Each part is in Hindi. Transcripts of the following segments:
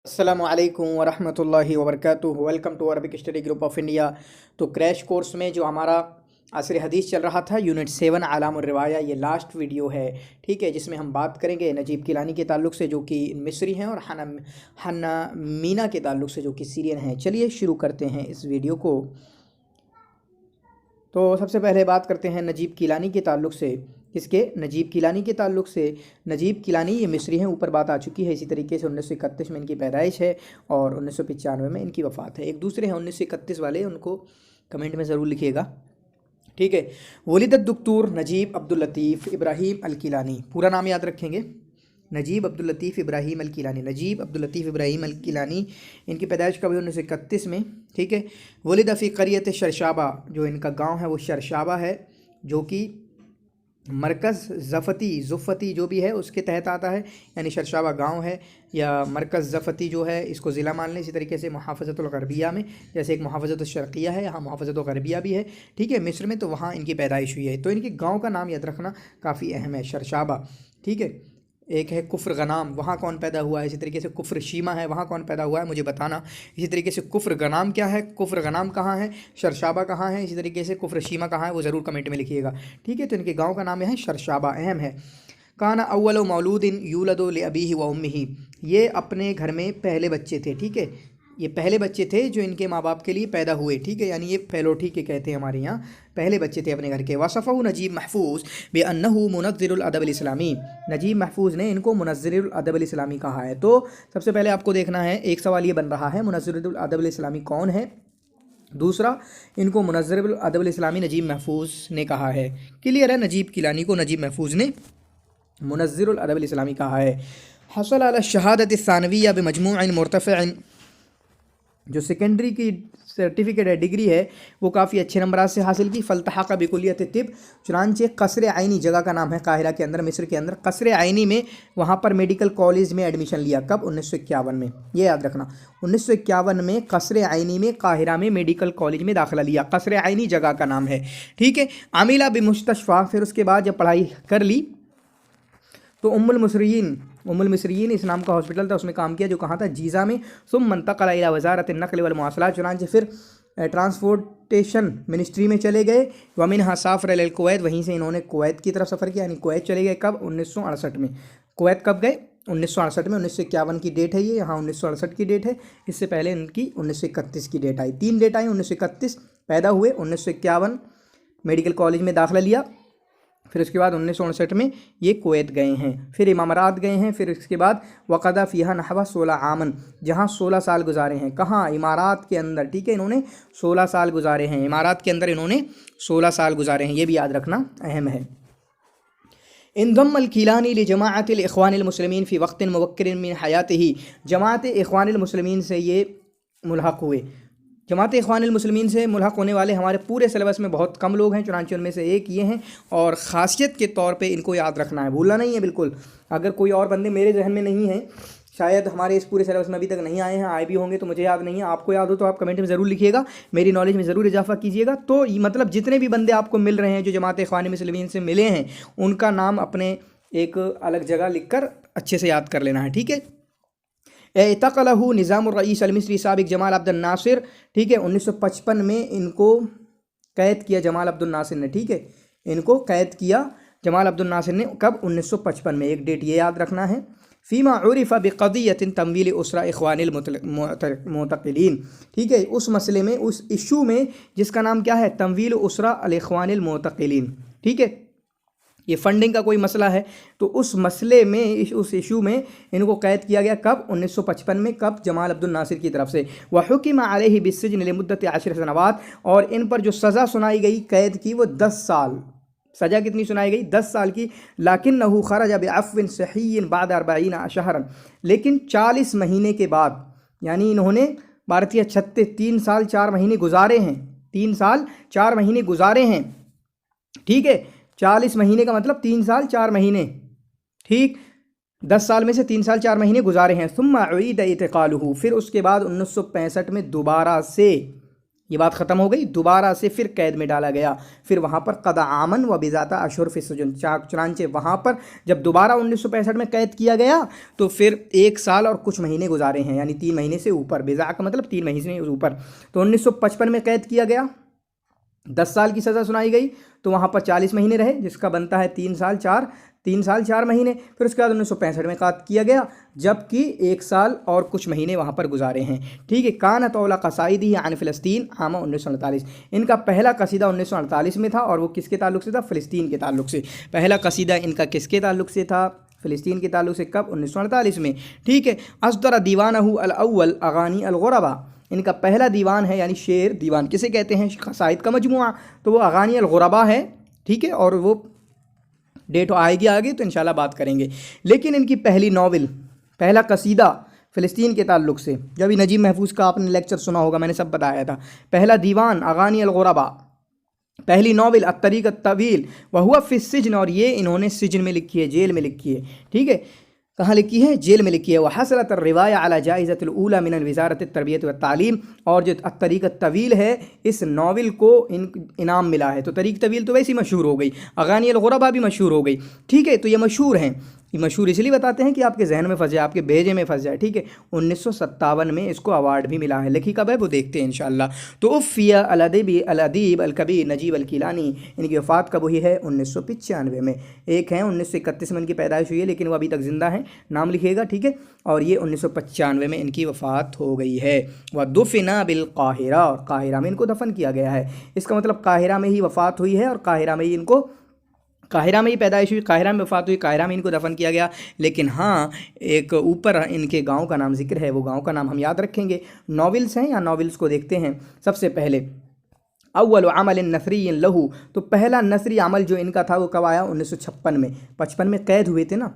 अस्सलामु अलैकुम वरहमतुल्लाहि वबरकातुहू। Welcome to Arabic study group of India. तो क्रैश कोर्स में जो हमारा असर हदीस चल रहा था यूनिट 7 आलामुर रिवाया, ये लास्ट वीडियो है, ठीक है, जिसमें हम बात करेंगे नजीब किलानी के ताल्लुक़ से जो कि मिस्री हैं और हन्ना मीना के ताल्लुक़ से जो कि सीरियन हैं। चलिए शुरू करते हैं इस वीडियो को। तो सबसे पहले बात करते हैं नजीब किलानी के ताल्लुक़ से। इसके नजीब किलानी के ताल्लुक़ से, नजीब किलानी ये मिस्री हैं, ऊपर बात आ चुकी है। इसी तरीके से 1931 में इनकी पैदाइश है और 1995 में इनकी वफ़ात है। एक दूसरे हैं 1931 वाले, उनको कमेंट में ज़रूर लिखिएगा, ठीक है। वलीद दुक्तूर नजीब अब्दुल लतीफ़ इब्राहीम अल किलानी, पूरा नाम याद रखेंगे, नजीब अब्दुल लतीफ़ इब्राहीम अल किलानी। नजीब अब्दुल लतीफ़ इब्राहीम अल किलानी, इनकी पैदाइश कब हुई? 1931 में, ठीक है। वलीद फ़ी क़रियत शरशाबा, जो इनका गांव है वो शरशाबा है, जो कि मरकज़ ज़फ़ती जो भी है उसके तहत आता है, यानी शरशाबा गांव है या मरकज़ ज़फ़ती जो है इसको ज़िला मान लें। इसी तरीके से मुहाफ़ज़तुल ग़रबिया में, जैसे एक मुहाफ़ज़तुल शर्क़िया है, यहाँ मुहाफ़ज़तुल ग़रबिया भी है, ठीक है, मिस्र में, तो वहाँ इनकी पैदाइश हुई है। तो इनके गांव का नाम याद रखना काफ़ी अहम है, शरशाबा, ठीक है। एक है कुफ्र गनाम, वहाँ कौन पैदा हुआ है। इसी तरीके से कुफ्र शीमा है, वहाँ कौन पैदा हुआ है मुझे बताना। इसी तरीके से कुफ्र गनाम क्या है, कुफ्र गनाम कहाँ है, शरशाबा कहाँ है, इसी तरीके से कुफ्र शीमा कहाँ है, वो ज़रूर कमेंट में लिखिएगा, ठीक है। तो इनके गांव का नाम है शरशाबा, अहम है। काना अव्वल मौलूदिन यूलदो लिअबीही व उम्मिही, ये अपने घर में पहले बच्चे थे, ठीक है, ये पहले बच्चे थे जो इनके माँ बाप के लिए पैदा हुए, ठीक है, यानी ये फैलोठी के कहते हैं हमारे यहाँ, पहले बच्चे थे अपने घर के। वसफ़हु नजीब महफूज़ बेअन्नहु मुनज़्ज़िरुल अदबिल इस्लामी, नजीब महफूज़ ने इनको मुनज़्ज़िरुल अदबिल इस्लामी कहा है। तो सबसे पहले आपको देखना है, एक सवाल ये बन रहा है, मुनज़्ज़िरुल अदबिल इस्लामी कौन है। दूसरा, इनको मुनज़्ज़िरुल अदबिल इस्लामी नजीब महफूज़ ने कहा है। क्लियर है, नजीब किलानी को नजीब महफूज़ ने मुनज़्ज़िरुल अदबिल इस्लामी कहा है। हसल अला शहादत सानविया बिमजमूअन मुर्तफ़अन, जो सेकेंडरी की सर्टिफिकेट है, डिग्री है, वो काफ़ी अच्छे नंबर से हासिल की। फल्तहक़ बिकुल्लियत तिब, चुनांचे क़स्र आइनी, जगह का नाम है काहिरा के अंदर, मिस्र के अंदर, क़स्र आइनी में, वहाँ पर मेडिकल कॉलेज में एडमिशन लिया। कब? 1951 में, ये याद रखना, 1951 में क़स्र आइनी में, काहिरा में मेडिकल कॉलेज में दाखिला लिया। क़स्र आइनी जगह का नाम है, ठीक है। आमिला बिमुस्तशफ़ा, फिर उसके बाद जब पढ़ाई कर ली तो उम्मुल मिस्रियीन इस नाम का हॉस्पिटल था, उसमें काम किया, जो कहाँ था? जीज़ा में। सुम मंतक़ल इला वज़ारत नक़ल वल मुवासलात, चुनांचे फिर ट्रांसपोर्टेशन मिनिस्ट्री में चले गए। वमिनहा साफ़र इलल कुवैत, वहीं से इन्होंने कुवैत की तरफ सफ़र किया, यानी कुवैत चले गए। कब? 1968 में। कुवैत कब गए? 1968 में। 1951 की डेट है ये, यहाँ 1968 की डेट है, इससे पहले इनकी 1931 की डेट आई। 3 डेट आई, 1931 पैदा हुए, 1951 मेडिकल कॉलेज में दाखिला लिया, फिर उसके बाद 1969 में ये कुवैत गए हैं, फिर इमारात गए हैं, फिर इसके बाद वक़दा फ़ीहा नहवा 16 आमन, जहाँ 16 साल गुजारे हैं। कहाँ? इमारात के अंदर, ठीक है, इन्होंने 16 साल गुजारे हैं, इमारात के अंदर इन्होंने 16 साल गुजारे हैं, ये भी याद रखना अहम है। इंदम्मल किलानी लि जमाअतिल इख़वानिल मुस्लिमीन फ़ी वक़्तिन मुबक्किरिन मिन हयातिही, जमाअत इख़वानिल मुस्लिमीन से ये मुल्हक़ हुए। जमात इख़वानुल मुस्लिमीन से मुल्हक़ होने वाले हमारे पूरे सिलेबस में बहुत कम लोग हैं, चुनांचे उनमें से एक ये हैं, और ख़ासियत के तौर पे इनको याद रखना है, भूलना नहीं है बिल्कुल। अगर कोई और बंदे मेरे जहन में नहीं हैं, शायद हमारे इस पूरे सिलेबस में अभी तक नहीं आए हैं, आए भी होंगे तो मुझे याद नहीं है, आपको याद हो तो आप कमेंट में ज़रूर लिखिएगा, मेरी नॉलेज में ज़रूर इजाफा कीजिएगा। तो मतलब जितने भी बंदे आपको मिल रहे हैं जो जमात इख़वानुल मुस्लिमीन से मिले हैं, उनका नाम अपने एक अलग जगह लिख कर अच्छे से याद कर लेना है, ठीक है। एतक़लहु निज़ामुर रईस अल मिस्री साबिक़ जमाल अब्दुल नासिर, ठीक है, 1955 में इनको कैद किया जमाल अब्दुल नासिर ने, ठीक है, इनको कैद किया जमाल अब्दुल नासिर ने। कब? 1955 में, एक डेट ये याद रखना है। फ़ीमा उरिफ़ा बिक़दियतिन तमवील उसरा इख़वानिल मुतक़िलीन, ठीक है, उस मसले में, उस इशू में जिसका नाम क्या है? तमवील उसरा अल इख़वानिल मुतक़िलीन, ठीक है, ये फंडिंग का कोई मसला है, तो उस मसले में, उस इशू में इनको कैद किया गया। कब? 1955 में। कब? जमाल अब्दुल नासिर की तरफ से। वहुकिम अलैहि बिस्सिजन लिमुद्दत 10 सनवात, और इन पर जो सज़ा सुनाई गई कैद की वो 10 साल। सज़ा कितनी सुनाई गई? 10 साल की। लाकिन्नहु खरज बिअफ़्विन सहीय्यिन बाद 40 शहरन, लेकिन 40 महीने के बाद, यानी इन्होंने 3 साल 4 महीने गुजारे हैं, 3 साल 4 महीने गुजारे हैं, ठीक है। 40 महीने का मतलब 3 साल 4 महीने, ठीक, 10 साल में से 3 साल 4 महीने गुजारे हैं। सुम्मा उईद इतिक़ालुहु, फिर उसके बाद 1965 में दोबारा से ये बात ख़त्म हो गई। दोबारा से फिर कैद में डाला गया, फिर वहाँ पर कद आमन व बिजाता अशुर फिसजुन, चुनांचे वहाँ पर जब दोबारा 1965 में कैद किया गया तो फिर 1 साल और कुछ महीने गुजारे हैं, यानी 3 महीने से ऊपर, बिजा का मतलब 3 महीने से ऊपर। तो 1955 में कैद किया गया, 10 साल की सज़ा सुनाई गई, तो वहाँ पर 40 महीने रहे, जिसका बनता है 3 साल 4 महीने। फिर उसके बाद 1965 में कैद किया गया, जबकि 1 साल और कुछ महीने वहाँ पर गुजारे हैं। ठीक है। कान तौला कसाइदी आन फ़लस्तीन आमा 1948, इनका पहला कसीदा 1948 में था, और वो किसके ताल्लुक़ से था? फ़लस्तीन के ताल्लुक़ से। पहला कसीदा इनका किसके ताल्लुक़ से था? फ़लस्तीन के ताल्लुक़ से। कब? 1948 में। ठीक है। असदर दीवानहु अल-अव्वल अगानी अल-गुरबा, इनका पहला दीवान है, यानी शेर दीवान किसे कहते हैं? कसाइद का मजमुआ, तो वो अगानी अल-गुरबा है। ठीक है। और वो डेट आएगी आगे तो इंशाल्लाह बात करेंगे। लेकिन इनकी पहली नॉवेल, पहला कसीदा फ़लस्तीन के ताल्लुक़ से, जब भी नजीब महफूज़ का आपने लेक्चर सुना होगा, मैंने सब बताया था। पहला दीवान अगानी अल-गुरबा, पहली नॉवेल अत्तरीक़ अत्तवील व हुआ फ़िस्सिज्न, और ये इन्होंने सिजन में लिखी है, जेल में लिखी है। ठीक है। कहाँ लिखी है? जेल में लिखी है। वह हसरत रिवाया अला जाइज़तुल ऊला मिन वज़ारत तरबियत व तालीम, और जो तरीक़ तवील है, इस नावल को इनाम मिला है। तो तरीक़ तवील तो वैसे ही मशहूर हो गई, अगानी अल-गुरबा भी मशहूर हो गई। ठीक है। तो ये मशहूर हैं, ये मशहूर इसलिए बताते हैं कि आपके जहन में फंस जाए, आपके भेजे में फंस जाए। ठीक है। 1957 में इसको अवार्ड भी मिला है। लिखी कब है वो देखते हैं इंशाअल्लाह। तो उफ़िया अल-अदीब अल-कबीर नजीब अल-कीलानी, इनकी वफ़ात कब हुई है? 1995 में। एक है 1931 में इनकी पैदाइश हुई है, लेकिन वो अभी तक ज़िंदा हैं, नाम लिखिएगा। ठीक है। और ये 1995 में इनकी वफ़ात हो गई है। व दुफ़िना बिल काहिरा, और काहिरा में इनको दफन किया गया है। इसका मतलब काहिरा में ही वफ़ात हुई है, और काहिरा में ही इनको, काहिरा में ही पैदाइश हुई, काहिरा में वफ़ात हुई, काहिरा में इनको दफन किया गया। लेकिन हाँ, एक ऊपर इनके गांव का नाम जिक्र है, वो गांव का नाम हम याद रखेंगे। नॉवेल्स हैं, या नॉवेल्स को देखते हैं। सबसे पहले अव्वल अमल नसरी लहू, तो पहला नसरी अमल जो इनका था वो कब आया? 1956 में। 55 में कैद हुए थे ना,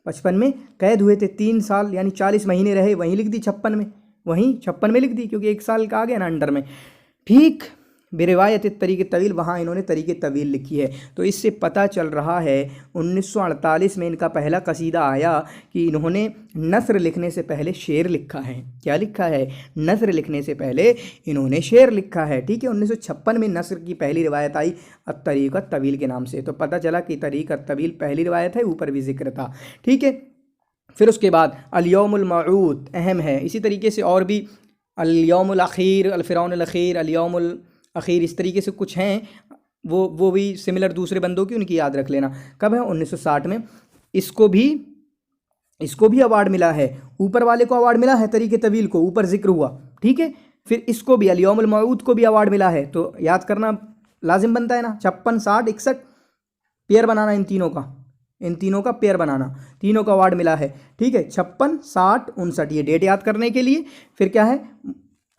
55 में कैद हुए थे, 3 साल यानी 40 महीने रहे, वहीं लिख दी 56 में, वहीं 56 में लिख दी, क्योंकि 1 साल का आ गया ना अंडर में। ठीक। बेरिवायत तरीक़ तवील, वहाँ इन्होंने तरीक़ तवील लिखी है। तो इससे पता चल रहा है 1948 में इनका पहला कसीदा आया कि इन्होंने नस्र लिखने से पहले शेर लिखा है। क्या लिखा है? नस्र लिखने से पहले इन्होंने शेर लिखा है। ठीक है। 1956 में नस्र की पहली रिवायत आई तरीक़ तवील के नाम से। तो पता चला कि तरीक़ तवील पहली रिवायत है, ऊपर भी जिक्र था। ठीक है। फिर उसके बाद अल-यौमुल मऊद अहम है। इसी तरीके से और भी अल-यौमुल अखीर, अल-फ़िरौनुल अखीर, अल-यौमुल अखीर, इस तरीके से कुछ हैं, वो भी सिमिलर दूसरे बंदों की, उनकी याद रख लेना। कब है? 1960 में। इसको भी अवार्ड मिला है। ऊपर वाले को अवार्ड मिला है तरीक़ तवील को, ऊपर जिक्र हुआ। ठीक है। फिर इसको भी अल-यौमुल मऊद को भी अवार्ड मिला है। तो याद करना लाजिम बनता है ना, 56, 60, 61 पेयर बनाना, इन तीनों का पेयर बनाना, तीनों का अवार्ड मिला है। ठीक है। 56, 60, 59, ये डेट याद करने के लिए। फिर क्या है?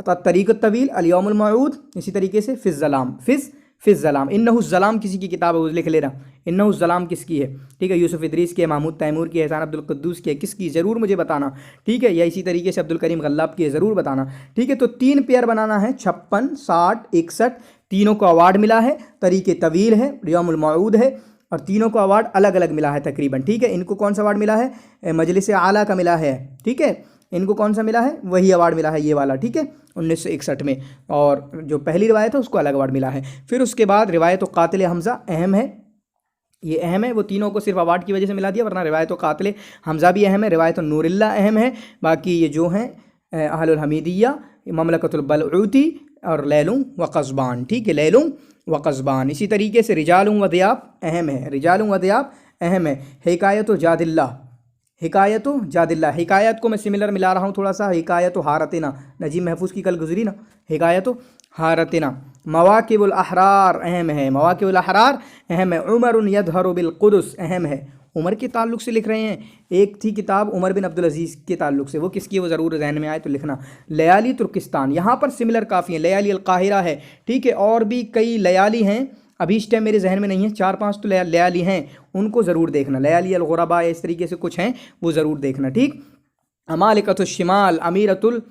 तरीक़ तवील, अल-यौमुल मऊद, इसी तरीके से फ़िज़्ज़लाम, इन्नहुज़्ज़लाम किसी की किताब है, वो लिख लेना। इन्नहुज़्ज़लाम किसकी है? ठीक है। यूसुफ इदरीस की है, महमूद तैमूर की है, एहसान अब्दुल कुद्दूस की है, किसकी? ज़रूर मुझे बताना। ठीक है। या इसी तरीके से अब्दुल करीम गल्लाब की है, ज़रूर बताना। ठीक है। तो 3 पेयर बनाना है, 56, 60, 61, तीनों को अवार्ड मिला है। तरीक़ तवील है, यौमुल मऊद है, और तीनों को अवार्ड अलग अलग मिला है तकरीबन। ठीक है। इनको कौन सा अवार्ड मिला है? मजलिस आला का मिला है। ठीक है। इनको कौन सा मिला है? वही अवार्ड मिला है, ये वाला। ठीक है। 1961 में। और जो पहली रिवायत है उसको अलग अवार्ड मिला है। फिर उसके बाद रिवायत कातिल हमज़ा अहम है, ये अहम है। वो तीनों को सिर्फ अवार्ड की वजह से मिला दिया, वरना रिवायत कातिल हमज़ा भी अहम है, रिवायत नूरिल्ला अहम है। बाकी ये जो हैं अहलुल हमीदिया, ममलकतुल बलऊती और लैलुं व क़ज़बान। ठीक है। लैलुं व क़ज़बान। इसी तरीके से रिजालुं व दियाब अहम है, रिजालुं व दियाब अहम है। हिकायत जादिल्ला, हिकायत को मैं सिमिलर मिला रहा हूँ थोड़ा सा, हिकायत हारतना, नजीब महफूज़ की कल गुजरी ना, हिकायत हारतना। मवाकिबुल अहरार अहम है, मवाकिबुल अहरार अहम है। उमर यज़हरु बिल क़ुद्स अहम है, उमर के ताल्लुक़ से लिख रहे हैं। एक थी किताब उमर बिन अब्दुल अज़ीज़ के ताल्लुक़ से, वो किसकी है वो ज़रूर जहन में आए तो लिखना। लयाली तुर्किस्तान, यहाँ पर सिमिलर काफ़ी हैं। लयाली अल काहिरा है। ठीक है। और भी कई लयाली हैं, अभी इस टाइम मेरे जहन में नहीं है, 4-5 तो लयाली हैं, उनको ज़रूर देखना। लयाली अल गुरबा, इस तरीके से कुछ हैं, वो ज़रूर देखना। ठीक। अमालिकतुल शिमाल, अमीरतुल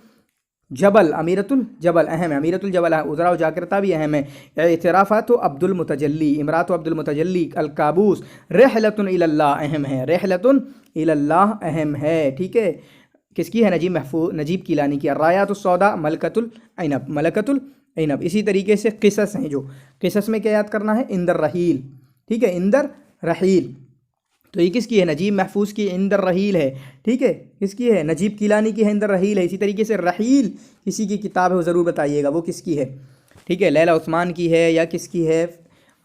जबल अहम है, अमीरतुल जबल है। उज़रा व जाकिरता भी अहम है। इतराफ़ात अब्दुल मुतजल्ली, इमरात अब्दुल मुतजल्ली, अल काबूस, रहलतुन इलल्लाह अहम है, रहलतुन इलल्लाह अहम है। ठीक है। किसकी है? नजीब कीलानी की। रायातुस सौदा, मलकतुल इनब। इसी तरीके से किसस हैं, जो किसस में क्या याद करना है, इंदर रहील, ठीक है, इंदर रहील। तो ये किसकी है, नजीब महफूज की इंदर रहील है, ठीक है, किसकी है, नजीब कीलानी की है, इंदर रहील है। इसी तरीके से रहील किसी की किताब है, वो ज़रूर बताइएगा वो किसकी है, ठीक है, लैला उस्मान की है या किसकी है।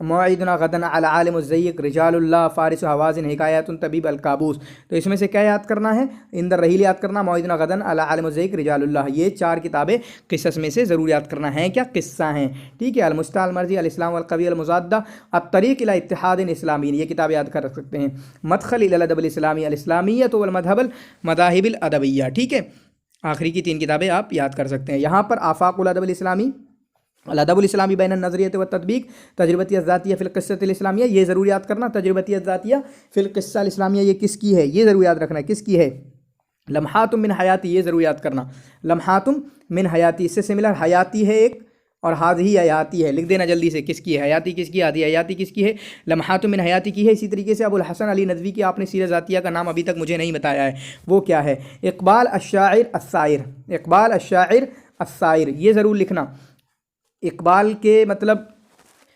मौइदुना गदन अला आलिम ज़य्यक रिजालुल्लाह फ़ारिस हवाज़िन हिकायतुन तबीब अल काबूस। तो इसमें से क्या याद करना है, इंदर रहील याद करना, मौइदुना गदन अला आलिम ज़य्यक रिजालुल्लाह। ये 4 किताबें किस्स में से ज़रूर याद करना है, क्या किस्सा हैं, ठीक है। अल मुस्ता अल मर्ज़ी अल इस्लाम वल कवी अल मुज़ाद्दा अत तरीक़ इला इत्तिहादिन इस्लामीन, ये किताब याद कर सकते हैं। मदखल इला अदब अल इस्लामी अल इस्लामिय्यत वल मज़हब अल मज़ाहिब अल अदविय्या, ठीक है। आखिरी की 3 किताबें आप याद कर सकते हैं। यहाँ पर आफ़ाक़ुल अदब अल इस्लामी, अदबुल इस्लामी बैन नज़रियत व तदबीक, तजरबती ज़ातिया फ़िल क़िस्सतिल इस्लामिया, ये ज़रूर याद करना। तजरबती ज़ातिया फ़िल क़िस्सा इस्लामिया ये किसकी है, ये ज़रूर याद रखना है, किसकी है। लम्हातुम मिन हयाती, ये ज़रूर याद करना, लम्हातुम मिन हयाती, इससे सिमिलर हयाती है एक और हाज़ही हयाती है, लिख देना जल्दी से, किसकी है, हयाती किसकी, हाज़ही हयाती किसकी है, लम्हातुम मिन हयाती की है। इसी तरीके से अबुल हसन अली नदवी की आपने सीरत ज़ातिया का नाम अभी तक मुझे नहीं बताया है, वो क्या है, इक़बाल अश-शाइर अस-साइर, इक़बाल अश-शाइर अस-साइर, ये ज़रूर लिखना। इकबाल के मतलब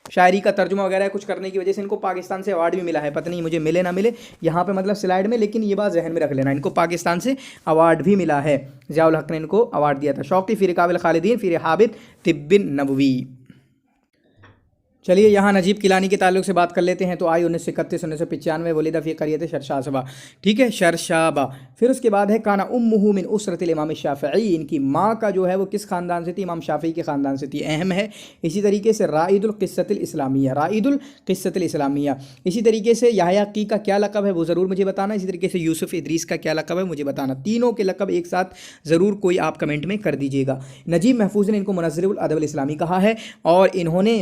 शायरी का तर्जुमा वगैरह कुछ करने की वजह से इनको पाकिस्तान से अवार्ड भी मिला है, पता नहीं मुझे मिले ना मिले यहाँ पे मतलब स्लाइड में, लेकिन ये बात जहन में रख लेना, इनको पाकिस्तान से अवार्ड भी मिला है। ज़ियाउल हक ने इनको अवार्ड दिया था। शौक़ी फ़ी रिकाबिल खालिदीन फ़ी रिहाबित तिब्बिन नबवी। चलिए यहाँ नजीब किलानी के ताल्लुक से बात कर लेते हैं। तो आई 1931 1995 वलीदा फ़ी क़रियत शरशाबा, ठीक है, शरशाबा। फिर उसके बाद है काना उम्मुहु मिन उसरतिल इमाम शाफ़िई, इनकी माँ का जो है वो किस ख़ानदान से थी, इमाम शाफ़िई के ख़ानदान से थी, अहम है। इसी तरीके से राइदुल क़िस्सतिल इस्लामिया, राइदुल क़िस्सतिल इस्लामिया। इसी तरीके से याह्या की का क्या लक़ब है वो ज़रूर मुझे बताना। इसी तरीके से यूसुफ़ इदरीस का क्या लक़ब है मुझे बताना। तीनों के लक़ब एक साथ ज़रूर कोई आप कमेंट में कर दीजिएगा। नजीब महफूज़ ने इनको मुनज़्ज़िरुल अदब इस्लामी कहा है और इन्होंने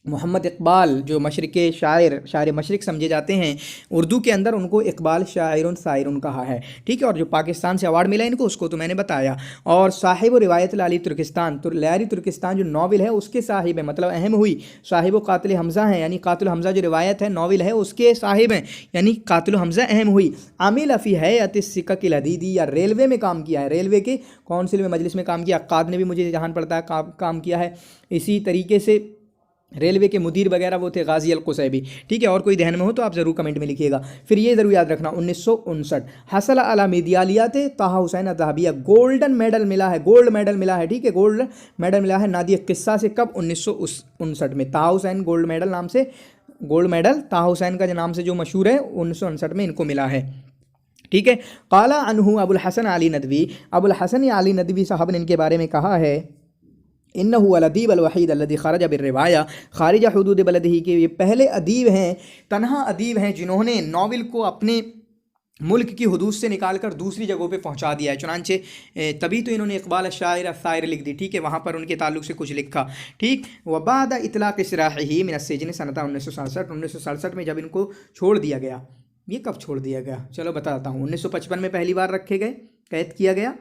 मोहम्मद इकबाल जो मशरिक़ शायर मशरिक़ समझे जाते हैं, उर्दू के अंदर उनको इकबाल शायरुन सायरुन कहा है, ठीक है। और जो पाकिस्तान से अवार्ड मिला इनको उसको तो मैंने बताया। और साहिब रिवायत लाली तुर्किस्तान, तो लारी तुर्किस्तान जो नावल है उसके साहिब हैं, मतलब अहम हुई। साहिब कातिल हमज़ा हैं, यानी कातिल हमज़ा जो रिवायत है नावल है उसके साहिब हैं, यानी कातिल हमज़ा अहम हुई। आमिल फ़ी हैअत सिककिल हदीदी, या रेलवे में काम किया है, रेलवे के कौंसिल में मजलिस में काम किया। अक्काद ने भी मुझे जहान पड़ता है काम किया है। इसी तरीके से रेलवे के मुदीर वगैरह वो थे गाजी अल-कुसैबी, ठीक है। और कोई ध्यान में हो तो आप ज़रूर कमेंट में लिखिएगा। फिर ये ज़रूर याद रखना 1959 हसल अला मेदियालियात ताहा हुसैन अज़हबिया, गोल्डन मेडल मिला है, गोल्ड मेडल मिला है, ठीक है, गोल्ड मेडल मिला है नादिया किस्सा से। कब, 1959 में। ताहा हुसैन गोल्ड मेडल नाम से, गोल्ड मेडल ताहा हुसैन का जो नाम से जो मशहूर है 1959 में इनको मिला है, ठीक है। काला अनहु अबुल हसन अली नदवी, अबुल हसन अली नदवी साहब ने इनके बारे में कहा है, इन्नहु अल-अदीब अल-वहीद अल्लज़ी ख़रज बिर्रिवाया ख़ारिज हुदूद बलदिही, के ये पहले अदीब हैं, तन्हा अदीब हैं जिन्होंने नावल को अपने मुल्क की हुदूद से निकाल कर दूसरी जगहों पे पहुंचा दिया है। चुनांचे तभी तो इन्होंने इक़बाल शायर अस-सायर लिख दी, ठीक है, वहाँ पर उनके ताल्लुक से कुछ लिखा, ठीक। वबाद इतलाक़ इस्राही मिन अस्सिजन सनता 1967 में जब इनको छोड़ दिया गया, ये कब छोड़ दिया गया चलो बताता हूँ। 1955 में पहली बार रखे गए, कैद किया गया,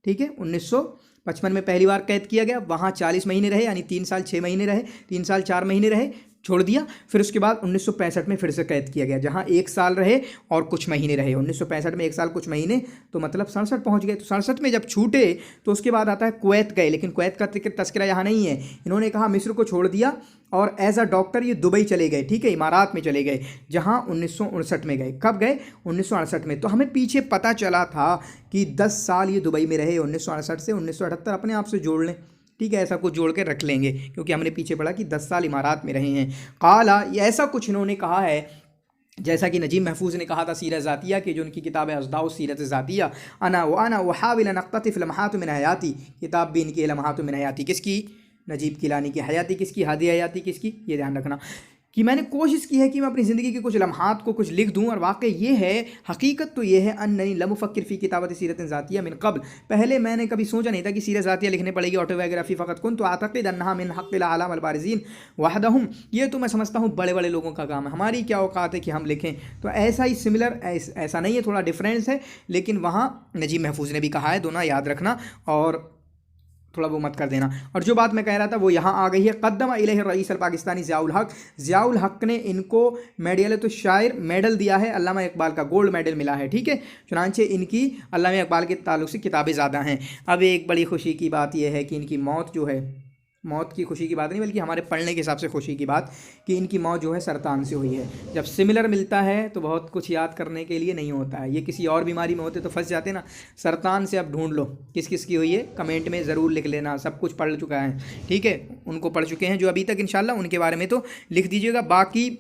ठीक है, 1955 में पहली बार कैद किया गया। वहाँ 40 महीने रहे, यानी 3 साल 6 महीने रहे, 3 साल 4 महीने रहे, छोड़ दिया। फिर उसके बाद 1965 में फिर से कैद किया गया, जहाँ 1 साल रहे और कुछ महीने रहे। 1965 में 1 साल कुछ महीने, तो मतलब 67 पहुँच गए। तो 67 में जब छूटे तो उसके बाद आता है कुवैत गए, लेकिन कुवैत का तस्करा यहाँ नहीं है। इन्होंने कहा मिस्र को छोड़ दिया और एज अ डॉक्टर ये दुबई चले गए, ठीक है, इमारात में चले गए, जहाँ 1959 में गए। कब गए, 1968 में। तो हमें पीछे पता चला था कि 10 साल ये दुबई में रहे, 1968 से 1978 अपने आप से जोड़ लें, ठीक है, ऐसा कुछ जोड़ के रख लेंगे क्योंकि हमने पीछे पढ़ा कि 10 साल इमारात में रहे हैं। काला, ये ऐसा कुछ इन्होंने कहा है जैसा कि नजीब महफूज ने कहा था सीरत ज़ातिया की, जो उनकी किताब है अज़दाउ सीरत ज़ातिया, अना वहाविल नक़्ततिफ़ लम्हात मिन हयाती, किताब भी इनकी लम्हात मिन हयाती, किसकी, नजीब किलानी की। हयाती किसकी, हादी हयाती किसकी, ये ध्यान रखना कि मैंने कोशिश की है कि मैं अपनी ज़िंदगी के कुछ लम्हात को कुछ लिख दूं। और वाकई ये है, हकीकत तो ये है, अन्ननी लम फ़क्र फ़ी किताबत सीरत ज़ातिया मिन क़ब्ल, पहले मैंने कभी सोचा नहीं था कि सीरत ज़ातिया लिखने पड़ेगी, ऑटोबायोग्राफी फ़कत कुन तो आतक़िद अन्नहा मिन हक़्क़िल आलाम अल बारिज़ीन वहदहुम, ये तो मैं समझता हूँ बड़े बड़े लोगों का काम है, हमारी क्या औकात है कि हम लिखें। तो ऐसा ही सिमिलर, ऐसा नहीं है, थोड़ा डिफरेंस है, लेकिन वहाँ नजीब महफूज ने भी कहा है, दोनों याद रखना और थोड़ा वो मत कर देना। और जो बात मैं कह रहा था वो यहाँ आ गई है। क़द्दम इलैहि रईस अल पाकिस्तानी ज़ियाउल हक़, ज़ियाउल हक़ ने इनको मेडियलतुश शायर मेडल दिया है, अल्लामा इकबाल का गोल्ड मेडल मिला है, ठीक है। चुनांचे इनकी अल्लामा इकबाल के ताल्लुक से किताबें ज़्यादा हैं। अब एक बड़ी खुशी की बात यह है कि इनकी मौत जो है मौत की खुशी की बात नहीं, बल्कि हमारे पढ़ने के हिसाब से खुशी की बात कि इनकी मौत जो है सरतान से हुई है। जब सिमिलर मिलता है तो बहुत कुछ याद करने के लिए नहीं होता है, ये किसी और बीमारी में होते तो फंस जाते ना। सरतान से अब ढूंढ लो किस किस की हुई है, कमेंट में ज़रूर लिख लेना। सब कुछ पढ़ चुका है, ठीक है, उनको पढ़ चुके हैं जो अभी तक, इंशाल्लाह उनके बारे में तो लिख दीजिएगा। बाकी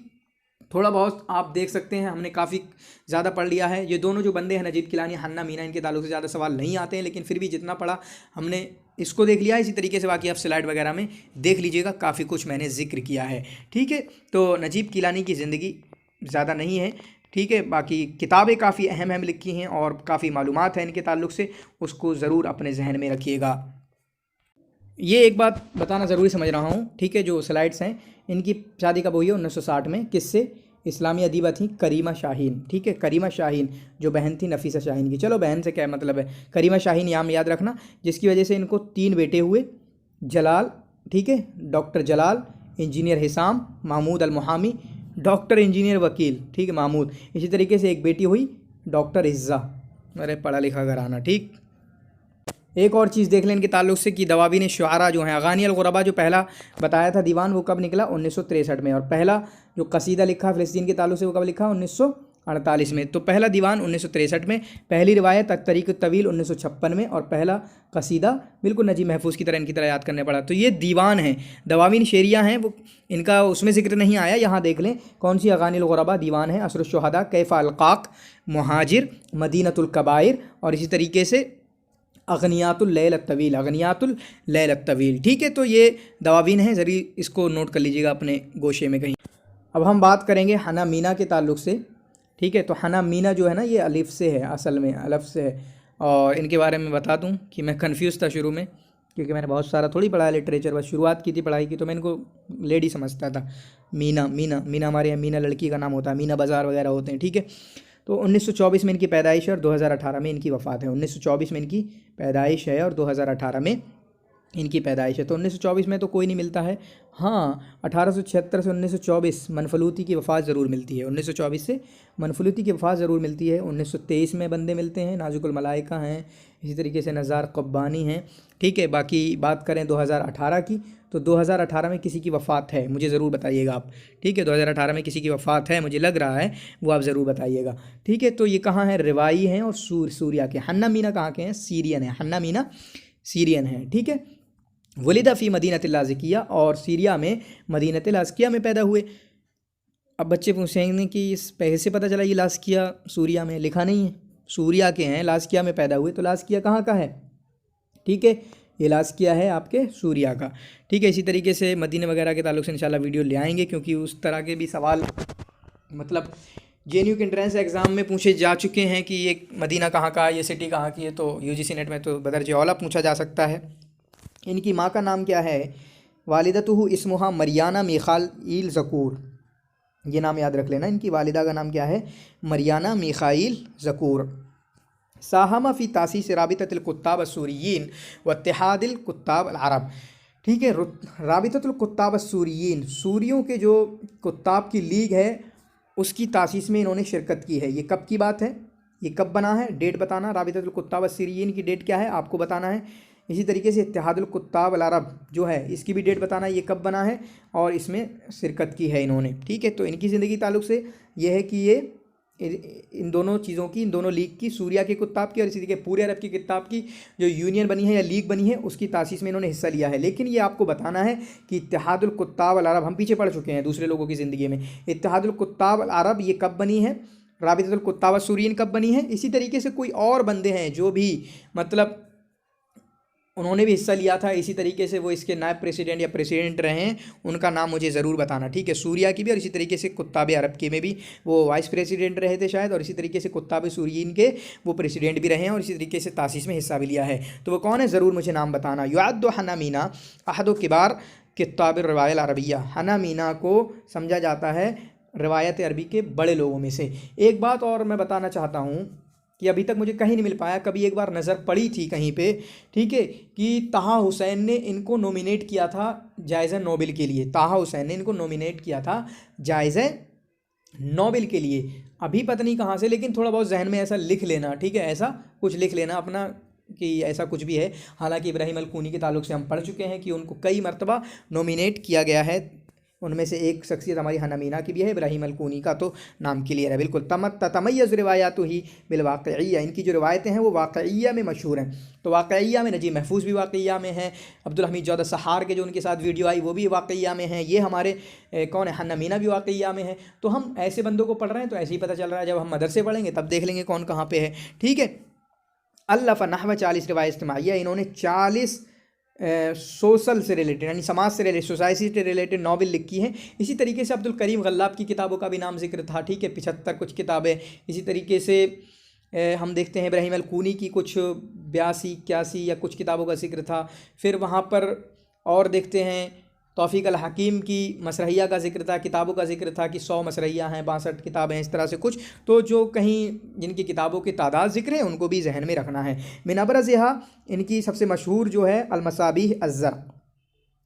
थोड़ा बहुत आप देख सकते हैं, हमने काफ़ी ज़्यादा पढ़ लिया है। ये दोनों जो बंदे हैं नजीब किलानी, हन्ना मीना, इनके ताल्लुक से ज़्यादा सवाल नहीं आते हैं, लेकिन फिर भी जितना पढ़ा हमने इसको देख लिया। इसी तरीके से बाकी आप स्लाइड वगैरह में देख लीजिएगा, काफ़ी कुछ मैंने जिक्र किया है, ठीक है। तो नजीब किलानी की ज़िंदगी ज़्यादा नहीं है, ठीक है। बाकी किताबें काफ़ी अहम अहम लिखी हैं और काफ़ी मालूमात हैं इनके ताल्लुक से, उसको ज़रूर अपने जहन में रखिएगा। ये एक बात बताना ज़रूरी समझ रहा हूँ, ठीक है। जो स्लाइड्स हैं इनकी शादी कब हुई है? 1960 में। किससे? इस्लामी अदीबा थी करीमा शाहीन, ठीक है। करीमा शाहीन जो बहन थी नफीसा शाहीन की। चलो बहन से क्या मतलब है, करीमा शाहीन नाम याद रखना, जिसकी वजह से इनको 3 बेटे हुए। जलाल, ठीक है, डॉक्टर जलाल, इंजीनियर हिसाम, महमूद अल मुहामी, डॉक्टर इंजीनियर वकील, ठीक है, महमूद। इसी तरीके से एक बेटी हुई डॉक्टर इज़्ज़ा। अरे पढ़ा लिखा घराना, ठीक। एक और चीज़ देख लें इनके ताल्लुक से कि दवाबीन शुआरा जो हैं, अगानी अल गुरबा जो पहला बताया था दीवान, वो कब निकला? 1963 में। और पहला जो कसीदा लिखा फ़िलिस्तीन के ताल्लुक से वो कब लिखा? 1948 में। तो पहला दीवान 1963 में, पहली रिवायत तरीक़ तवील 1956 में, और पहला कसीदा बिल्कुल नजीब महफूज की तरह इनकी तरह याद करने पड़ा। तो ये दीवान हैं, दवाबीन शेरिया हैं, वो इनका उसमें जिक्र नहीं आया। यहाँ देख लें कौन सी अगानी अल गुरबा दीवान है। असरुश शुहदा, कैफ़ा अलक़ाक़, मुहाजिर, मदीनतुल कबाइर, और इसी तरीके से अगनियातुल लैल अत्तवील, अगनियातुल लैल अत्तवील, ठीक है। तो ये दवाबीन हैं, ज़री इसको नोट कर लीजिएगा अपने गोशे में कहीं। अब हम बात करेंगे हना मीना के ताल्लुक से, ठीक है। तो हना मीना जो है ना, ये अलिफ से है, असल में अलिफ से है। और इनके बारे में बता दूं कि मैं कन्फ्यूज़ था शुरू में, क्योंकि मैंने बहुत सारा थोड़ी पढ़ा लिटरेचर, बस शुरुआत की थी पढ़ाई की, तो मैं इनको लेडी समझता था। मीना मीना मीना, हमारे यहाँ मीना लड़की का नाम होता है, मीना बाज़ार वगैरह होते हैं, ठीक है। तो 1924 में इनकी पैदाइश है और 2018 में इनकी वफ़ात है। 1924 में इनकी पैदाइश है और 2018 में इनकी पैदाइश है। तो 1924 में तो कोई नहीं मिलता है। हाँ, 1876 से 1924 मनफलूती की वफ़ात ज़रूर मिलती है। 1924 से मनफलूती की वफ़ात ज़रूर मिलती है। 1923 में बंदे मिलते हैं, नाजुकुल मलाइका हैं, इसी तरीके से नज़ार क़ब्बानी हैं, ठीक है। बाकी बात करें 2018 की, तो 2018 में किसी की वफ़ात है, मुझे ज़रूर बताइएगा आप, ठीक है। 2018 में किसी की वफ़ात है, मुझे लग रहा है, वो आप ज़रूर बताइएगा, ठीक है। तो ये कहाँ हैं? रिवाई हैं और सूरिया के। हन्ना मीना कहाँ के हैं? सीरियन है। हन्ना मीना सीरियन है, ठीक है। वलिदा फ़ी मदीनतिल लाज़िकिया, और सीरिया में मदीनतिल लाज़िकिया में पैदा हुए। अब बच्चे पूछेंगे कि इस कैसे पता चला ये लाज़िकिया सूरिया में? लिखा नहीं है, सूरिया के हैं, लाज़िकिया में पैदा हुए। तो लाज़िकिया कहाँ का है, ठीक है, ये लाज़िकिया है आपके सूरिया का, ठीक है। इसी तरीके से मदीने वगैरह के ताल्लुक से इंशाल्लाह वीडियो ले आएंगे, क्योंकि उस तरह के भी सवाल मतलब JNU के एंट्रेंस एग्ज़ाम में पूछे जा चुके हैं कि ये मदीना कहाँ का, ये सिटी कहाँ की है। तो UGC नेट में तो बदरजे औला पूछा जा सकता है। इनकी माँ का नाम क्या है? वालिदतुहु इस्मुहा मरियाना मिखाइल ज़कूर, ये नाम याद रख लेना। इनकी वालिदा का नाम क्या है? Mariana Mikhail ज़कूर। साहमा फ़ी तासीस राबिततुल कुत्ताब अस्सूरियीन व इत्तिहादिल कुत्ताब अल अरब, ठीक है। राबिततुल कुत्ताब अस्सूरियीन, सूरियों के जो कुत्ताब की लीग है उसकी तासीस में इन्होंने शिरकत की है। ये कब की बात है? ये कब बना है? डेट बताना। राबिततुल कुत्ताब अस्सूरियीन की डेट क्या है आपको बताना है। इसी तरीके से इत्तिहादुल कुत्ताब अल अरब जो है, इसकी भी डेट बताना है, ये कब बना है और इसमें शिरकत की है इन्होंने, ठीक है। तो इनकी ज़िंदगी ताल्लुक से ये है कि ये इन दोनों चीज़ों की, इन दोनों लीग की, सूरिया के कुत्ताब की और इसी तरीके पूरे अरब की किताब की जो यूनियन बनी है या लीग बनी है उसकी तासीस में इन्होंने हिस्सा लिया है। लेकिन ये आपको बताना है कि इत्तिहादुल कुत्ताब अल अरब, हम पीछे पढ़ चुके हैं दूसरे लोगों की ज़िंदगी में, इत्तिहादुल कुत्ताब अल अरब ये कब बनी है, राबिततुल कुत्ताब अस्सूरियीन कब बनी है। इसी तरीके से कोई और बंदे हैं जो भी मतलब उन्होंने भी हिस्सा लिया था, इसी तरीके से वो इसके नायब प्रेसिडेंट या प्रेसिडेंट रहे हैं, उनका नाम मुझे ज़रूर बताना, ठीक है। सूरिया की भी और इसी तरीके से कुत्ताब अरब के में भी वो वाइस प्रेसिडेंट रहे थे शायद, और इसी तरीके से कुत्ताब सूरियीन के वो प्रेसिडेंट भी रहे हैं और इसी तरीके से तासीस में हिस्सा भी लिया है। तो वो कौन है ज़रूर मुझे नाम बताना। युअद्दु हना मीना अहदु किबार किताब रिवायत अरबिया, हना मीना को समझा जाता है रिवायत अरबी के बड़े लोगों में से। एक बात और मैं बताना चाहता हूँ कि अभी तक मुझे कहीं नहीं मिल पाया, कभी एक बार नज़र पड़ी थी कहीं पे, ठीक है, कि ताहा हुसैन ने इनको नॉमिनेट किया था जायज़ा नोबेल के लिए। ताहा हुसैन ने इनको नॉमिनेट किया था जायज़ा नोबेल के लिए। अभी पता नहीं कहाँ से, लेकिन थोड़ा बहुत जहन में ऐसा लिख लेना, ठीक है, ऐसा कुछ लिख लेना अपना कि ऐसा कुछ भी है। हालांकि इब्राहिम अल-कूनी के ताल्लुक से हम पढ़ चुके हैं कि उनको कई मरतबा नॉमिनेट किया गया है। उनमें से एक शख्सियत हमारी हन्ना मीना की भी है, इब्राहिम अल-कूनी का तो नाम क्लियर है बिल्कुल। तमय्यज़ रिवायातु ही बिलवाक़िय्या, इनकी जो रिवायतें हैं वो वाक़िय्या में मशहूर हैं। तो वाक़िय्या में नजीब महफूज भी वाक़िय्या में है, अब्दुल हमीद जौद सहार के जो उनके साथ वीडियो आई वो भी वाक़िय्या में है, ये हमारे कौन है हन्ना मीना भी वाक़िय्या में है। तो हम ऐसे बंदों को पढ़ रहे हैं तो ऐसे ही पता चल रहा है, जब हम मदरसे पढ़ेंगे तब देख लेंगे कौन कहाँ पे है। ठीक है। अल्लफ़ नहव 40 रिवायत इज्तिमाइया, इन्होंने 40 सोशल से रिलेटेड यानी समाज से रिलेटेड, सोसाइटी से रिलेटेड नावल लिखी हैं। इसी तरीके से अब्दुल करीम गल्लाब की किताबों का भी नाम जिक्र था। ठीक है, 75 कुछ किताबें। इसी तरीके से हम देखते हैं इब्राहिम अल-कूनी की कुछ 82 81 या कुछ किताबों का जिक्र था। फिर वहाँ पर और देखते हैं तौफ़ीक़ अल-हकीम की मसरहिया का जिक्र था, किताबों का जिक्र था कि 100 मसरहिया हैं, 62 किताबें हैं, इस तरह से कुछ। तो जो कहीं जिनकी किताबों की तादाद जिक्र है उनको भी जहन में रखना है। मिन अबरज़िहा, इनकी सबसे मशहूर जो है अल-मसाबीह अज़्ज़र्क़,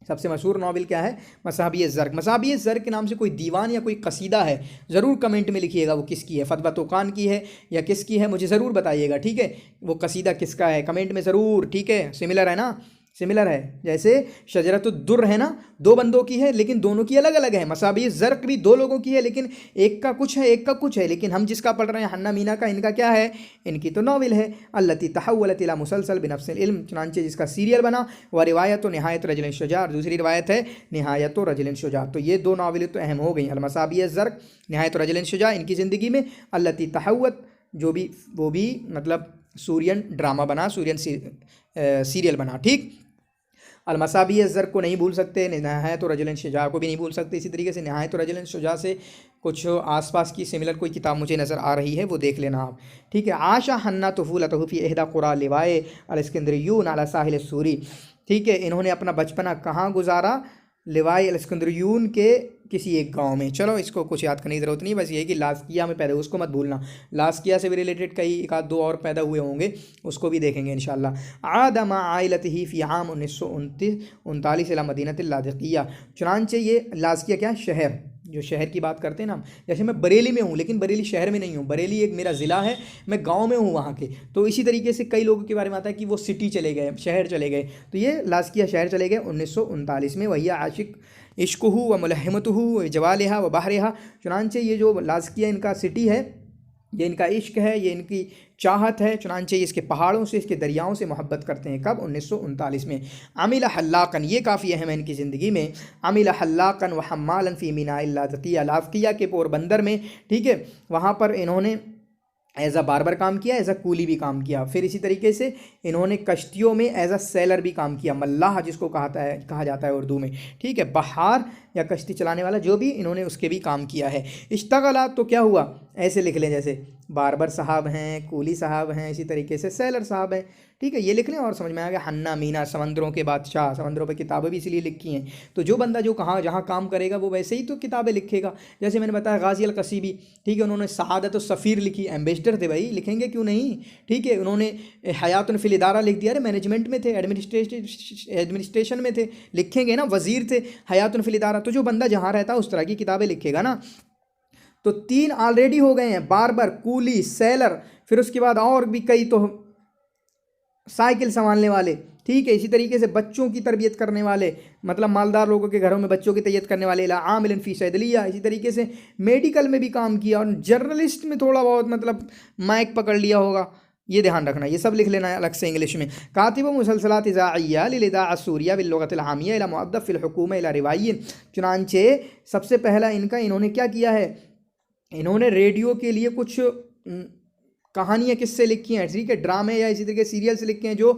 सबसे मशहूर नावल क्या है? मसाबीह ज़र्क़। मसाबीह ज़र्क़ के नाम से कोई दीवान या कोई कसीदा है, ज़रूर कमेंट में लिखिएगा वो किसकी है, फ़तवा तोक़ान की है या किसकी है, मुझे ज़रूर बताइएगा। ठीक है, वो कसीदा किसका है कमेंट में ज़रूर। ठीक है, सिमिलर है ना, सिमिलर है। जैसे शजरतुद्दुर है ना, 2 बंदों की है लेकिन दोनों की अलग अलग है। मसाबीह ज़र्क़ भी 2 लोगों की है लेकिन एक का कुछ है एक का कुछ है। लेकिन हम जिसका पढ़ रहे हैं हन्ना मीना का, इनका क्या है? इनकी तो नावल है। अल्लती तहव्वलत इला मुसलसल बिनफ्सिल इल्म, चुनांचे जिसका सीरियल बना। व रिवायत निहायत रजुलिन शुजा, दूसरी रिवायत है निहायत रजुलिन शुजा। तो ये 2 नावलें तो अहम हो गई, अल-मसाबीह ज़र्क़, निहायत रजुलिन शुजा इनकी ज़िंदगी में। अल्लती तहव्वत, जो भी वो भी मतलब सूरियन ड्रामा बना, सूरियन सीरियल बना। ठीक, अल-मसाबीह ज़र्क़ को नहीं भूल सकते, निहायत रजुलिन शुजा को भी नहीं भूल सकते। इसी तरीके से निहायत रजुलिन शुजा से कुछ आसपास की सिमिलर कोई किताब मुझे नज़र आ रही है, वो देख लेना आप। ठीक है। आशा हन्ना तुफ़ूलतहु फ़ी इहदा क़ुरा लिवाए अल-इस्कंदरियून अला साहिल सूरी। ठीक है, इन्होंने अपना बचपना कहाँ गुजारा? लिवाए अल-इस्कंदरियून के किसी एक गांव में। चलो इसको कुछ याद करने की ज़रूरत नहीं, बस ये कि लाज़किया में पैदा हुए, उसको मत भूलना। लाज़किया से भी रिलेटेड कई 1-2 और पैदा हुए होंगे, उसको भी देखेंगे इंशाअल्लाह। आदमा आइलतिही फ़ी आम 1939 इला मदीनतिल लाज़किया, चुनांचे ये लाज़किया क्या शहर, जो शहर की बात करते हैं ना, जैसे मैं बरेली में हूँ लेकिन बरेली शहर में नहीं हूँ, बरेली एक मेरा ज़िला है, मैं गांव में हूँ वहाँ के। तो इसी तरीके से कई लोगों के बारे में आता है कि वो सिटी चले गए, शहर चले गए, तो ये लाज़किया शहर चले गए 1939 में। वही आशिक इश्क़ुहु व मुलहिमतुहु व जवालिहा व बहरिहा, चुनांचे ये जो लाज़किया इनका सिटी है, ये इनका इश्क है, ये इनकी चाहत है। चुनांचे इसके पहाड़ों से, इसके दरियाओं से मोहब्बत करते हैं। कब? 1939 में। अमिल हल्लाकन, ये काफ़ी अहम है इनकी ज़िंदगी में। अमिल हल्लाकन व हम्मालन फ़ी मिनाइल लाज़किया, लाज़किया के पोरबंदर में। ठीक है, वहाँ पर इन्होंने एज़ अ बार्बर काम किया, एज़ अ कूली भी काम किया। फिर इसी तरीके से इन्होंने कश्तियों में एज़ अ सेलर भी काम किया, मल्लाह जिसको कहा जाता है उर्दू में। ठीक है, बहार या कश्ती चलाने वाला, जो भी, इन्होंने उसके भी काम किया है। इश्तगला, तो क्या हुआ, ऐसे लिख लें जैसे बार्बर साहब हैं, कूली साहब हैं, इसी तरीके से सेलर साहब हैं। ठीक है, ये लिख लें और समझ में आ गया। हन्ना मीना, समंदरों के बादशाह, समंदरों पर किताबें भी इसलिए लिखी हैं। तो जो बंदा जो जहाँ काम करेगा वो वैसे ही तो किताबें लिखेगा। जैसे मैंने बताया गाज़ी अल-क़सीबी, ठीक है, उन्होंने शहादत सफ़ीर लिखी, एम्बेसडर थे भाई, लिखेंगे क्यों नहीं। ठीक है, उन्होंने हयातुन फ़िल इदारा लिख दिया, अरे मैनेजमेंट में थे, एडमिनिस्ट्रेशन में थे, लिखेंगे ना, वज़ीर थे, हयातुन फ़िल इदारा। तो जो बंदा जहाँ रहता है उस तरह की किताबें लिखेगा ना। तो 3 ऑलरेडी हो गए हैं, बार्बर, कूली, सेलर, फिर उसके बाद और भी कई, तो साइकिल संभालने वाले। ठीक है, इसी तरीके से बच्चों की तरबियत करने वाले, मतलब मालदार लोगों के घरों में बच्चों की तरबियत करने वाले। आमिलन फ़ी सैदलिया, इसी तरीके से मेडिकल में भी काम किया, और जर्नलिस्ट में थोड़ा बहुत मतलब माइक पकड़ लिया होगा, ये ध्यान रखना, ये सब लिख लेना है अलग से इंग्लिश में। कातिब मुसलसलात इज़ाइया लिल-इज़ाअत अस्सूरिया बिल-लुग़तिल आमिया इला मुअद्दब फ़िल हुकूमा इला रिवायिय्यिन, चुनांचे सबसे पहला इनका, इन्होंने क्या किया है, इन्होंने रेडियो के लिए कुछ कहानियाँ किससे लिखी हैं। ठीक है, ड्रामे या इसी तरीके सीरियल से लिखे हैं, जो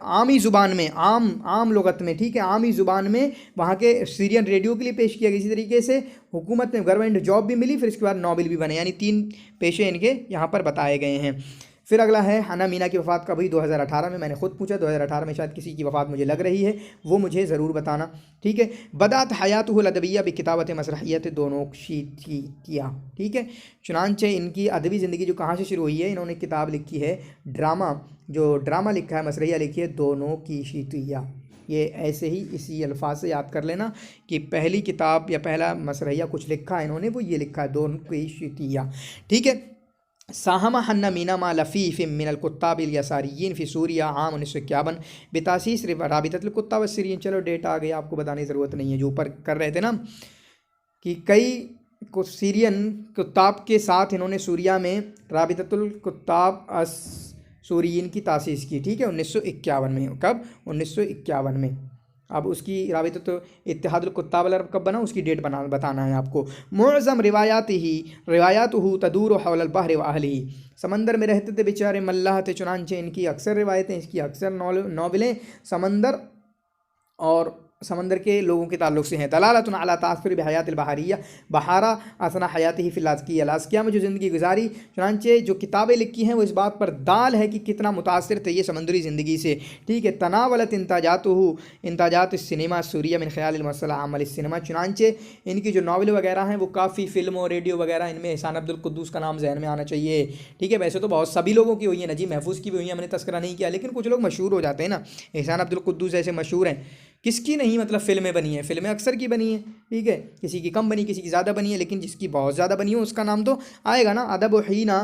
आमी ज़ुबान में, आम लुगत में, ठीक है, आमी ज़ुबान में वहाँ के सीरियन रेडियो के लिए पेश किया गया। इसी तरीके से हुकूमत में गवर्नमेंट जॉब भी मिली, फिर इसके बाद नावल भी बने, यानी 3 पेशे इनके यहाँ पर बताए गए हैं। फिर अगला है हन्ना मीना की वफ़ात का, भाई 2018 में। मैंने खुद पूछा, 2018 में शायद किसी की वफ़ात मुझे लग रही है, वो मुझे ज़रूर बताना। ठीक है, बदात हयातुहुल अदबिया बि किताबत मसरहियत दोनों किया। ठीक है, चुनांचे इनकी अदबी ज़िंदगी जो कहाँ से शुरू हुई है, इन्होंने किताब लिखी है, ड्रामा लिखा है, मसरहिया लिखी है, दोनों की शीतिया। ये ऐसे ही इसी अल्फाज से याद कर लेना कि पहली किताब या पहला मसरहिया कुछ लिखा है इन्होंने, वो ये लिखा है, दोनों की शीतिया। ठीक है, साहमा हन्ना मीना मा लफ़ीफ़ मिनल कुत्ताबिल यसारियीन फ़ी सूरिया आम 1951 बेतासीस राबितल कुत्ता व सीरियन। चलो डेट आ गई, आपको बताने की ज़रूरत नहीं है, जो ऊपर कर रहे थे ना कि कई को सीरियन कुत्ताब के साथ इन्होंने सूरिया में राबितुल कुत्ताब अस सूरियन की तासीस की। ठीक है, 1951 में। कब? 1951 में। अब उसकी राबित तो इत्तेहादुल कुत्ताब अल अरब कब बना, उसकी डेट बताना है आपको। मुअज़्ज़म रिवायातुहु तदूर हौल अल बहर व अहलिही। समंदर में रहते थे बेचारे, मल्लाह थे, चुनांचे इनकी अक्सर रिवायतें, इसकी अक्सर नॉवेलें समंदर और समंदर के लोगों के ताल्लुक से हैं। दलालतुन अला तासुर बिहयातिल बहरिया बहारा असना हयातिही फिल लाज़किया। लाज़किया में जो ज़िंदगी गुजारी, चुनांचे जो किताबें लिखी हैं वो इस बात पर दाल है कि कितना मुतासिर थे ये समुद्री ज़िंदगी से। ठीक है, तनावलत इंताजात सिनेमा सूरिया मिन ख़याल मसल आमल सिनेमा। चुनांचे इनकी जो नावल वगैरह हैं वो काफ़ी फ़िल्म और रेडियो वगैरह, इनमें एहसान अब्दुल कुद्दूस का नाम जहन में आना चाहिए। ठीक है, वैसे तो बहुत सभी लोगों की हुई है, नजीब महफूज़ की भी हुई है, मैंने तस्करा नहीं किया, लेकिन कुछ लोग मशहूर हो जाते हैं ना। एहसान अब्दुल कुद्दूस ऐसे मशहूर हैं, किसकी नहीं मतलब फ़िल्में बनी हैं, फ़िल्में अक्सर की बनी हैं। ठीक है, किसी की कम बनी, किसी की ज़्यादा बनी है, लेकिन जिसकी बहुत ज़्यादा बनी हो उसका नाम तो आएगा ना। अदब हीना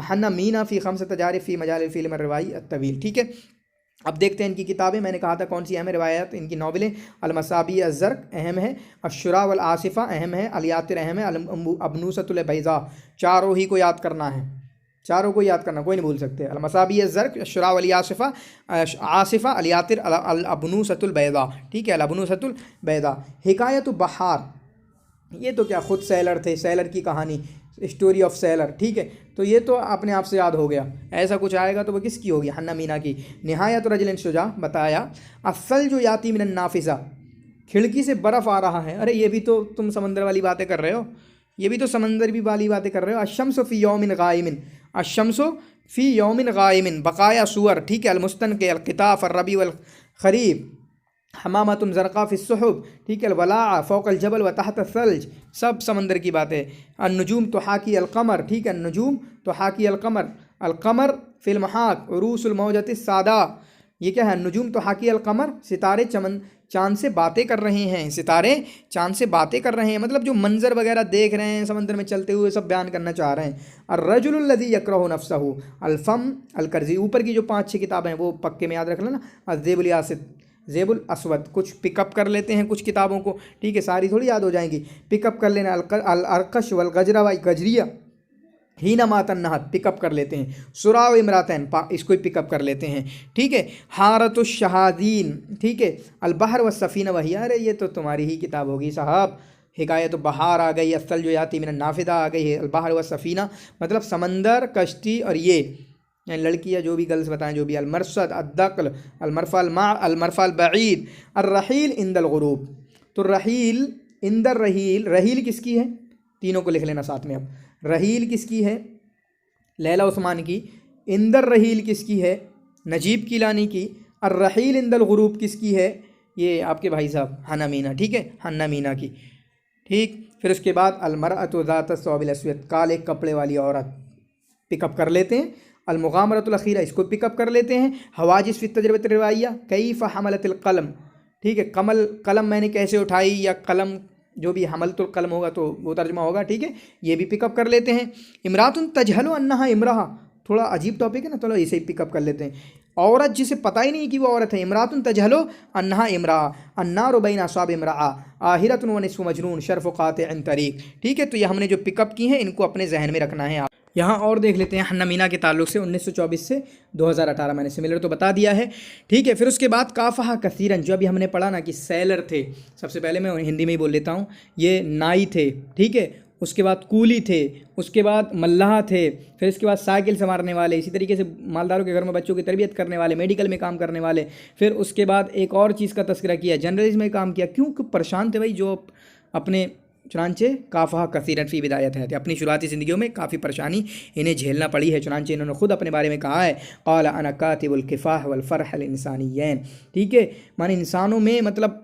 हन्ना मीना फ़ी खम्स तजारिफ़ फ़ी मजाल फ़िल्म रवाई तवील। ठीक है, अब देखते हैं इनकी किताबें। मैंने कहा था कौन सी अहम रिवायत, इनकी नावलें। अलमसाबी अज़्ज़र्क अहम है, अश्शुरा वल आसिफ़ा अहम है, अलियातिर अहम है, अबनूसतुल बैज़ा। चारों ही को याद करना है, चारों को याद करना, कोई नहीं भूल सकते। अलमसाबी अज़्ज़र्क अश्शुरा वल आसिफ़ा अलियातिर अबनूसतुल बैज़ा। ठीक है, अबनूसतुल बैज़ा। हिकायत बहार, ये तो क्या खुद सैलर थे, सैलर की कहानी, स्टोरी ऑफ सैलर। ठीक है, तो ये तो अपने आप से याद हो गया, ऐसा कुछ आएगा तो वो किसकी होगी, हन्ना मीना की। निहायत रजलिन शुजा बताया, असल जो याती मिनन नाफिसा, खिड़की से बर्फ़ आ रहा है। अरे ये भी तो तुम समंदर वाली बातें कर रहे हो, ये भी तो समंदर भी वाली बातें कर रहे हो। अशम्सु फ़ी यौमिन गाइमिन, अशम्सु फ़ी यौमिन गाइमिन बकाया सुअर। ठीक है, अलमुस्तन के अलकिताफ़ अर्रबी वल खरीब हमामतुन ज़रक़ा फ़िस्सुहुब। ठीक है, वला फ़ौक़ल जबल व तहत सल्ज, सब समंदर की बातें। अन्नुजूम तो हाकी अलक़मर। ठीक है, अन्नुजूम तो हाकी अलक़मर, अलक़मर फ़िल महाक उरूसुल मौजतिस सादा। ये क्या है, अन्नुजूम तो हाकी अलक़मर, सितारे चाँद से बातें कर रहे हैं, सितारे चाँद से बातें कर रहे हैं, मतलब जो मंजर वगैरह देख रहे हैं समंदर में चलते हुए, सब बयान करना चाह रहे हैं। अर्रजुलुल लज़ी यकरहु नफ्सहु अलफ़म अलकर्ज़ी। ऊपर की जो 5-6 किताबें हैं वो पक्के में याद रख लेना। अज़ेबुल यासिद, ज़ेबुल असवद, कुछ पिकअप कर लेते हैं कुछ किताबों को। ठीक है, सारी थोड़ी याद हो जाएंगी, पिकअप कर लेना। अल-अरकश वल गजरा व गजरिया हीना मातन नहत, पिकअप कर लेते हैं। सुराव इमरातन, इसको ही पिकअप कर लेते हैं। ठीक है, हारतुश शहादीन। ठीक है, अलबहर व सफ़ीना वही। अरे ये तो तुम्हारी ही किताब होगी साहब। हिकायत बहार आ गई, असल जो याती मिनन नाफिदा आ गई है, अलबहर व सफ़ीना मतलब समंदर, कश्ती और ये लड़की या जो भी गर्ल्स बताएं, जो भी। अलमरसद अद्दक़ल अलमरफ़ा अलबईद अर्रहील इंदल गुरूब। तो रहील इंदर रहील, रहील किसकी है, तीनों को लिख लेना साथ में। अब रहील किसकी है, लैला उस्मान की। इंदर रहील किसकी है, नजीब कीलानी की। अर्रहील इंदल गुरूब किसकी है, ये आपके भाई साहब हन्ना मीना। ठीक है, हन्ना मीना की। ठीक, फिर उसके बाद अलमरअतु ज़ात अस्सौबिल अस्वद, काले कपड़े वाली औरत, पिकअप कर लेते हैं। अलमुगामरतुल अखीरा, इसको पिकअप कर लेते हैं। हवाजिस फ़ी तजरबत रिवाइया कैफ़ हमलतिल कलम। ठीक है, कलम मैंने कैसे उठाई, या कलम जो भी हमलतुल कलम होगा तो वो तर्जमा होगा। ठीक है, ये भी पिकअप कर लेते हैं। इमरातुन तजहलु अन्नहा इमराहा, थोड़ा अजीब टॉपिक है ना, चलो इसे ही पिकअप कर लेते हैं। औरत जिसे पता ही नहीं कि वो औरत है। इमरातुन तजहलु अन्नहा इमरा, अन्नारु बैना अस्वाब इमरा, आहिरतुन व निस्फ़ु मजनून शर्फ़ क़ातिअन तरीक़। ठीक है, तो ये हमने जो पिकअप की हैं इनको अपने जहन में रखना है। यहाँ और देख लेते हैं हन्ना मीना के ताल्लुक से 1924 से 2018, मैंने सिमिलर तो बता दिया है। ठीक है, फिर उसके बाद काफ़हा कसीरन, जो अभी हमने पढ़ा ना कि सैलर थे, सबसे पहले मैं हिंदी में ही बोल लेता हूँ, ये नाई थे। ठीक है, उसके बाद कूली थे, उसके बाद मल्लाह थे, फिर इसके बाद साइकिल संवारने वाले, इसी तरीके से मालदारों के घर में बच्चों की तरबियत करने वाले, मेडिकल में काम करने वाले। फिर उसके बाद एक और चीज़ का तस्करा किया, जर्नलिज्म में काम किया। क्यों परेशान थे भाई, जो अपने चुनांचे काफ़ा कसीरन फ़ी बिदायत है, अपनी शुरुआती ज़िंदगियों में काफ़ी परेशानी इन्हें झेलना पड़ी है। चुनांचे इन्होंने खुद अपने बारे में कहा है, क़ाल अना कातिबुल किफ़ाह वल फ़रह अल इंसानियैन। ठीक है, माने इंसानों में मतलब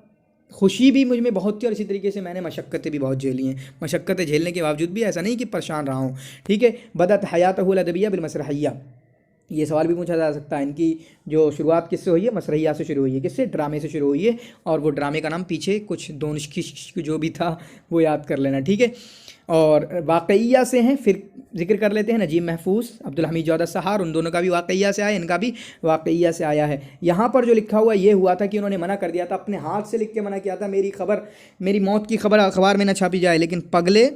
खुशी भी मुझ में बहुत थी, और इसी तरीके से मैंने मशक्क़तें भी बहुत झेली हैं। मशक्क़तें झेलने के बावजूद भी ऐसा नहीं कि परेशान रहा हूँ। ठीक है, बदत हयातहुल अदबिया बिल मसरहिया, ये सवाल भी पूछा जा सकता है। इनकी जो शुरुआत किससे हुई है? मसरहिया से शुरू हुई है। किससे? ड्रामे से शुरू हुई है। और वो ड्रामे का नाम पीछे कुछ दोनश जो भी था वो याद कर लेना, ठीक है। और वाक़इया से हैं, फिर जिक्र कर लेते हैं। नजीब महफूज, अब्दुल हमीद जौदा सहार, उन दोनों का भी वाक़इया से आया, इनका भी वाक़इया से आया है। यहाँ पर जो लिखा हुआ ये हुआ था कि उन्होंने मना कर दिया था, अपने हाथ से लिख के मना किया था, मेरी मौत की खबर अखबार में न छापी जाए। लेकिन पगले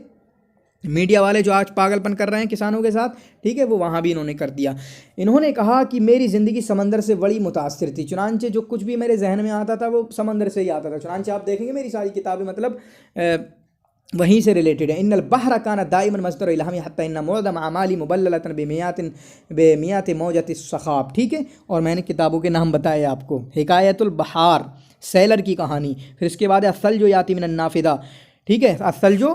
मीडिया वाले जो आज पागलपन कर रहे हैं किसानों के साथ, ठीक है, वो वहाँ भी इन्होंने कर दिया। इन्होंने कहा कि मेरी ज़िंदगी समंदर से बड़ी मुतासिर थी, चुनांचे जो कुछ भी मेरे जहन में आता था वो समंदर से ही आता था। चुनांचे आप देखेंगे मेरी सारी किताबें मतलब वहीं से रिलेटेड है। इन्नल बहरा काना दाइमन मस्दर इल्हामी हत्ता इन्ना मुअद्दम अमाली मुबल्ललतन बेमियात मौजत सखाब, ठीक है। और मैंने किताबों के नाम बताए आपको। हिकायतुल बहार, सैलर की कहानी। फिर इसके बाद असल जो याती मिनन नाफिदा, ठीक है, असल जो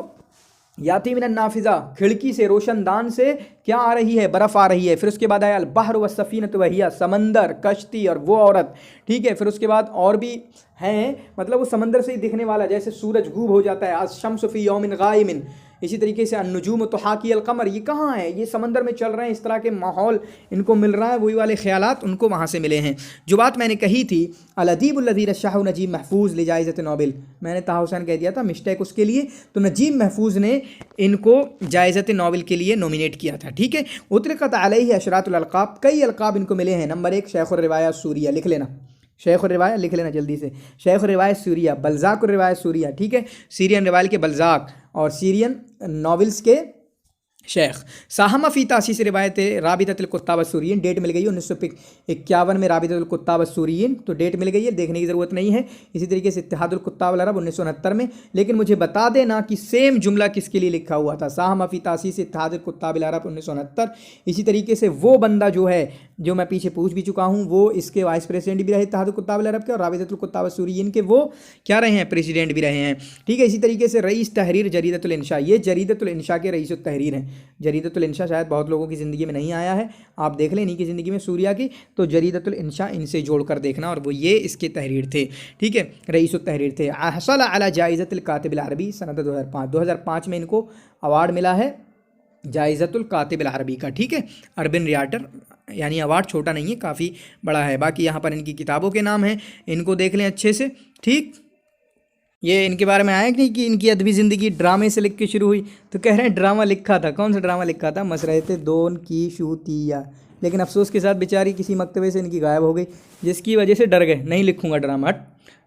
याती मिनन नाफिजा, खिड़की से रोशनदान से क्या आ रही है? बर्फ़ आ रही है। फिर उसके बाद आया अल बहर व सफ़ीनत वहिया, समंदर, कश्ती और वो औरत, ठीक है। फिर उसके बाद और भी हैं, मतलब वो समंदर से ही दिखने वाला, जैसे सूरज गूब हो जाता है, आज शम्स फ़ी यौमिन गाइमिन। इसी तरीके से अन्नुजूम तुहाकी अल कमर, ये कहाँ है? ये समंदर में चल रहे हैं, इस तरह के माहौल इनको मिल रहा है, वही वाले ख्यालात उनको वहाँ से मिले हैं। जो बात मैंने कही थी अल-अदीबुल्लज़ी रश्शहु नजीब महफूज लिजाइज़त नोबेल, मैंने ताहा हुसैन कह दिया था, मिस्टेक उसके लिए, तो नजीब महफूज ने इनको जायज़त नोबेल के लिए नॉमिनेट किया था, ठीक है। उतरकत अलैहि अशरातुल अलक़ाब, कई अलक़ाब इनको मिले हैं। नंबर 1 शेख़ुर रिवाया सूरिया, लिख लेना, शेख़ुर रिवाया लिख लेना जल्दी से। शेख़ुर रिवाया सूरिया, बल्ज़ाकुर रिवाया सूरिया, ठीक है, सीरियन रिवायल के बल्ज़ाक और सीरियन नॉवेल्स के शेख। साहमा फ़ी तासीस रिवायत राबिततुल कुत्ताब अस्सूरियीन, डेट मिल गई है 1951 में राबिततुल कुत्ताब अस्सूरियीन, तो डेट मिल गई है, देखने की ज़रूरत नहीं है। इसी तरीके से इत्तिहादुल कुत्ताब अल अरब 1969 में। लेकिन मुझे बता देना कि सेम जुमला किसके लिए लिखा हुआ था? साहमा फ़ी तासीस इत्तिहादुल कुत्ताब अल अरब 1969। इसी तरीके से वो बंदा जो है, जो मैं पीछे पूछ भी चुका हूँ, वो इसके वाइस प्रेसिडेंट भी रहे इत्तिहादुल कुत्ताब अल अरब के, और राबिततुल कुत्ताब अस्सूरियीन के वो क्या रहे हैं? प्रेसिडेंट भी रहे हैं, ठीक है। इसी तरीके से रईस तहरीर जरीदतुल इंशा, ये जरीदतुल इंशा के रईस तहरीर हैं। जरीदतुल इंशा शायद बहुत लोगों की ज़िंदगी में नहीं आया है, आप देख लें इन्हीं की ज़िंदगी में सूर्या की, तो जरीदतुल इंशा इनसे जोड़कर देखना, और वो ये इसके तहरीर थे, ठीक है, रईस तहरीर थे। हसल अला जाइज़तुल कातिबिल अरबी सनद 2005 में इनको अवार्ड मिला है जाइज़तुल कातिबिल अरबी का, ठीक है, अर्बन रियाटर, यानी अवार्ड छोटा नहीं है, काफ़ी बड़ा है। बाकी यहाँ पर इनकी किताबों के नाम हैं, इनको देख लें अच्छे से, ठीक। ये इनके बारे में आया कि नहीं कि इनकी अदबी ज़िंदगी ड्रामे से लिख के शुरू हुई, तो कह रहे हैं ड्रामा लिखा था। कौन सा ड्रामा लिखा था? मसरहत दोन की शूतिया। लेकिन अफसोस के साथ बेचारी किसी मकतबे से इनकी गायब हो गई, जिसकी वजह से डर गए, नहीं लिखूंगा ड्रामा,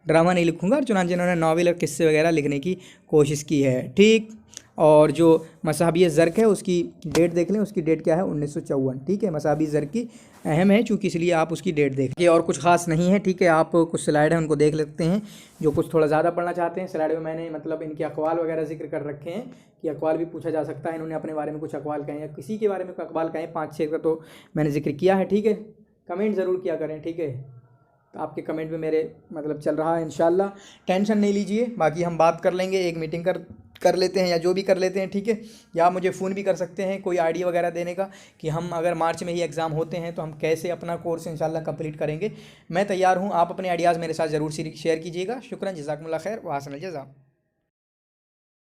ड्रामा नहीं लिखूंगा। और चुनांचे इन्होंने नावल और किस्से वगैरह लिखने की कोशिश की है, ठीक। और जो मसाहबी ज़र्क है उसकी डेट देख लें, उसकी डेट क्या है? 1954, ठीक है। मसाहबी ज़र्क की अहम है चूँकि, इसलिए आप उसकी डेट देखें। और कुछ खास नहीं है, ठीक है। आप कुछ स्लाइड हैं उनको देख लेते हैं, जो कुछ थोड़ा ज़्यादा पढ़ना चाहते हैं। स्लाइड में मैंने मतलब इनके अक़वाल वगैरह जिक्र कर रखे हैं कि अक़वाल भी पूछा जा सकता है। इन्होंने अपने बारे में कुछ अक़वाल कहें या किसी के बारे में कोई अक़वाल कहें, 5-6 का तो मैंने जिक्र किया है, ठीक है। कमेंट ज़रूर किया करें, ठीक है। तो आपके कमेंट में मेरे मतलब चल रहा है इंशाल्लाह, टेंशन नहीं लीजिए। बाकी हम बात कर लेंगे, एक मीटिंग कर लेते हैं या जो भी कर लेते हैं, ठीक है। या आप मुझे फ़ोन भी कर सकते हैं कोई आइडिया वगैरह देने का कि हम अगर मार्च में ही एग्ज़ाम होते हैं तो हम कैसे अपना कोर्स इंशाल्लाह कंप्लीट करेंगे। मैं तैयार हूँ, आप अपने आइडियाज़ मेरे साथ ज़रूर शेयर कीजिएगा। शुक्रान, जज़ाकुमुल्लाह खैर व अहसनुल जज़ा।